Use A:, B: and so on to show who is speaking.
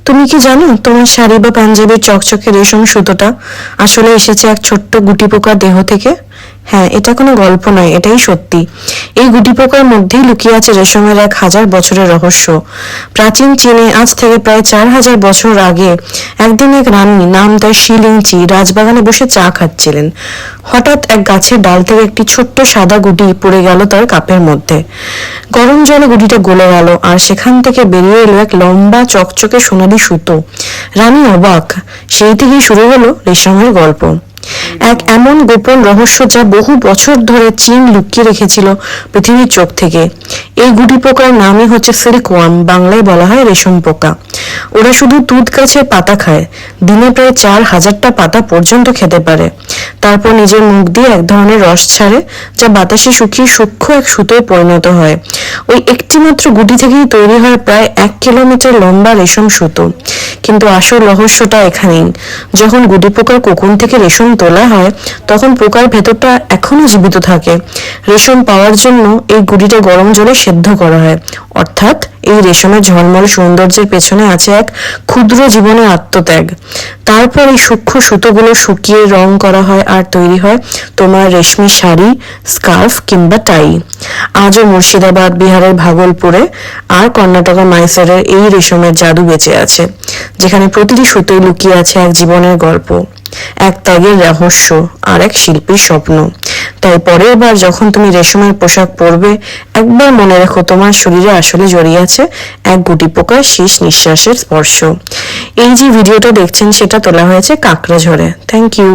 A: তুমি কি জানো তোমার শাড়ি বা পাঞ্জাবির চকচকে রেশম সুতোটা আসলে এসেছে এক ছোট্ট গুটি পোকার দেহ থেকে? হ্যাঁ, এটা কোনো গল্প নয়, এটাই সত্যি। এই গুটি পোকার মধ্যেই লুকিয়ে আছে রেশমের 1000 বছরের রহস্য। প্রাচীন চীনে আজ থেকে প্রায় 4000 বছর আগে একদিন এক রানী, নাম তার শিলিংচি, রাজবাগানে বসে চা খাচ্ছিলেন। হঠাৎ এক গাছের ডাল থেকে একটি ছোট্ট সাদা গুটি পড়ে গেল তার কাপের মধ্যে। গরম জলে গুটিটা গলে গেল আর সেখান থেকে বেরিয়ে এলো এক লম্বা চকচকে সোনালি সুতো। রানী অবাক। সেই থেকেই শুরু হলো রেশমের গল্প। এক এমন গোপন রহস্য যা বহু বছর ধরে চীন লুকিয়ে রেখেছিল পৃথিবীর চোখ থেকে। এই গুটি পোকার নামই হচ্ছে সিল্কওয়ার্ম, বাংলায় বলা হয় রেশম পোকা। ওরা শুধু তুঁত গাছের পাতা খায়, দিনে প্রায় 4000টা পাতা পর্যন্ত খেতে পারে। তারপর নিজের মুখ দিয়ে এক ধরনের রস ছাড়ে, যা বাতাসে শুকিয়ে সূক্ষ্ম এক সুতোয় পরিণত হয়। ওই একটি মাত্র গুটি থেকেই তৈরি হয় প্রায় 1 কিলোমিটার লম্বা রেশম সুতো। কিন্তু আসল রহস্যটা এখানেই। যখন গুটি পোকার কোকুন থেকে রেশম তোলা হয়, তখন পোকার ভেতরটা এখনো জীবিত থাকে। রেশম পাওয়ার জন্য এই গুটিটা গরম জলে সেদ্ধ করা হয়। অর্থাৎ এই রেশমের ঝলমল সৌন্দর্যের পেছনে আছে এক ক্ষুদ্র জীবনের আত্মত্যাগ। তারপর এই সূক্ষ্ম সুতোগুলো শুকিয়ে রং করা হয় আর তৈরি হয় তোমার রেশমি শাড়ি, স্কার্ফ কিংবা টাই। আজও মুর্শিদাবাদ, বিহারের ভাগলপুরে আর কর্ণাটকের মাইসোরের এই রেশমের জাদু বেঁচে আছে, যেখানে প্রতিটি সুতোয় লুকিয়ে আছে এক জীবনের গল্প, এক ত্যাগের রহস্য আর এক শিল্পীর স্বপ্ন। তাই পরের বার যখন তুমি রেশমের পোশাক পরবে, একবার মনে রেখো তোমার শরীরে আসলে জড়িয়ে আছে এক গুটি পোকার শেষ নিঃশ্বাসের স্পর্শ। এই যে ভিডিওটা দেখছেন সেটা তোলা হয়েছে কাকড়াঝড়ে। Thank you.